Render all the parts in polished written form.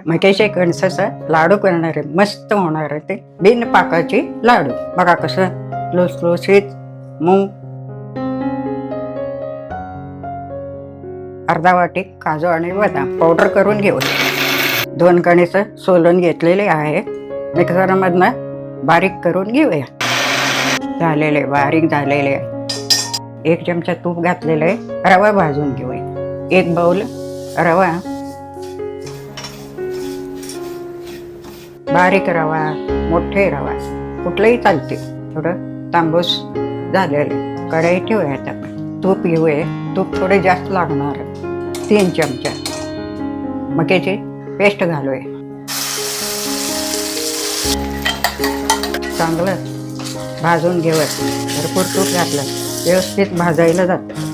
मक्याच्या कणसाचा लाडू करणारे मस्त होणार आहे ते बिन पाकाचे लाडू. बघा कसं लुसलुशीत मूग, अर्धा वाटी काजू आणि बदाम पावडर करून घेऊ. 2 कणीस सोलून घेतलेले आहे, मिक्सरमधनं बारीक करून घेऊया. झालेले बारीक झालेले. 1 चमचा तूप घातलेलं आहे. रवा भाजून घेऊया. 1 बाउल रवा, बारीक रवा, मोठे रवा कुठलाही चालते. थोडं तांबूस झालेलं कढई ठेवूया. आपण तूप घेऊया. तूप थोडे जास्त लागणार. 3 चमचा मक्याची पेस्ट घालूया. चांगलं भाजून घेऊया. भरपूर तूप घातलं व्यवस्थित भाजायला जातं.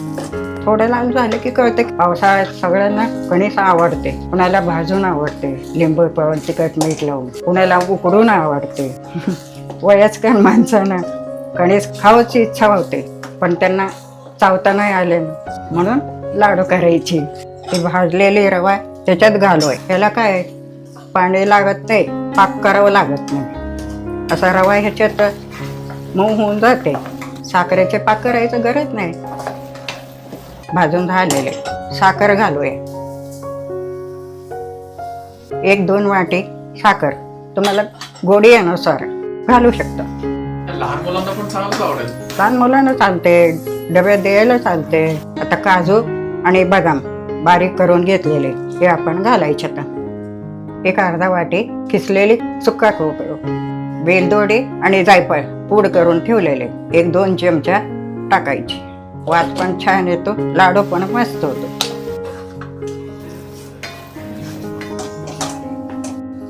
थोडं लाल झालं की कळते. पावसाळ्यात सगळ्यांना कणीस आवडते. कुणाला भाजून आवडते, लिंबू पिळून तिखट मीठ लावून, कुणाला उकडून आवडते. वयस्कर माणसांना कणीस खावायची इच्छा होते, पण त्यांना चावता नाही आले म्हणून लाडू करायची. ती भाजलेली रवा त्याच्यात घालूय. त्याला काय पाणी लागत नाही, पाक करावं लागत नाही. असा रवा ह्याच्यात मऊ होऊन जाते. साखरेचे पाक करायचं गरज नाही. भाजून झालेले साखर घालूया. 1-2 वाटी साखर तुम्हाला गोडी अनुसार घालू शकता. लहान मुलांना पण चांगलं आवडेल. लहान मुलांना चालते, डब्यात द्यायला चालते. आता काजू आणि बदाम बारीक करून घेतलेले हे आपण घालायचे. आता 1 अर्धा वाटी किसलेली सुका खोबरं, वेलदोडे आणि जायफळ पूड करून ठेवलेले 1-2 चमचा टाकायची. वास पण छान येतो, लाडू पण मस्त होतो.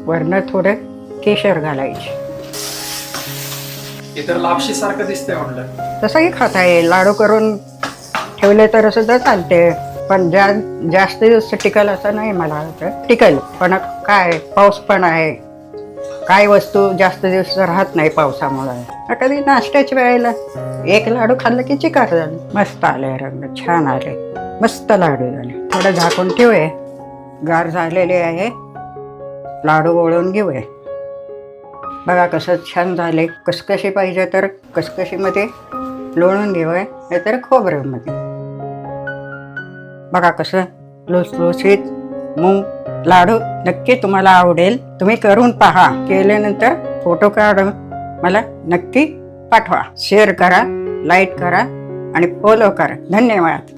वरनं थोडं केशर घालायचे. इतर लापशी सारखं दिसतंय म्हणलं. तसंही खाता येईल. लाडू करून ठेवले तर सुद्धा चालते, पण जास्त दिवस टिकल असं नाही. मला वाटतं टिकल, पण काय पाऊस पण आहे. काय वस्तू जास्त दिवस राहत नाही पावसामुळे. कधी नाश्त्याच्या वेळेला 1 लाडू खाल्लं की चिकाट झालं. मस्त आले रंग, छान आले, मस्त लाडू झाले. थोडं झाकून ठेवूया. गार झालेले आहे. लाडू वळून घेऊया. बघा कसं छान झाले. कसकशी पाहिजे तर कसकशीमध्ये लोळून घेऊया, नाहीतर खोबऱ्यामध्ये. बघा कसं लुसलुशीत मूग लाडू नक्की तुम्हाला आवडेल. तुम्ही करून पहा. केल्यानंतर फोटो काढून मला नक्की पाठवा. शेअर करा, लाईक करा आणि फॉलो करा. धन्यवाद.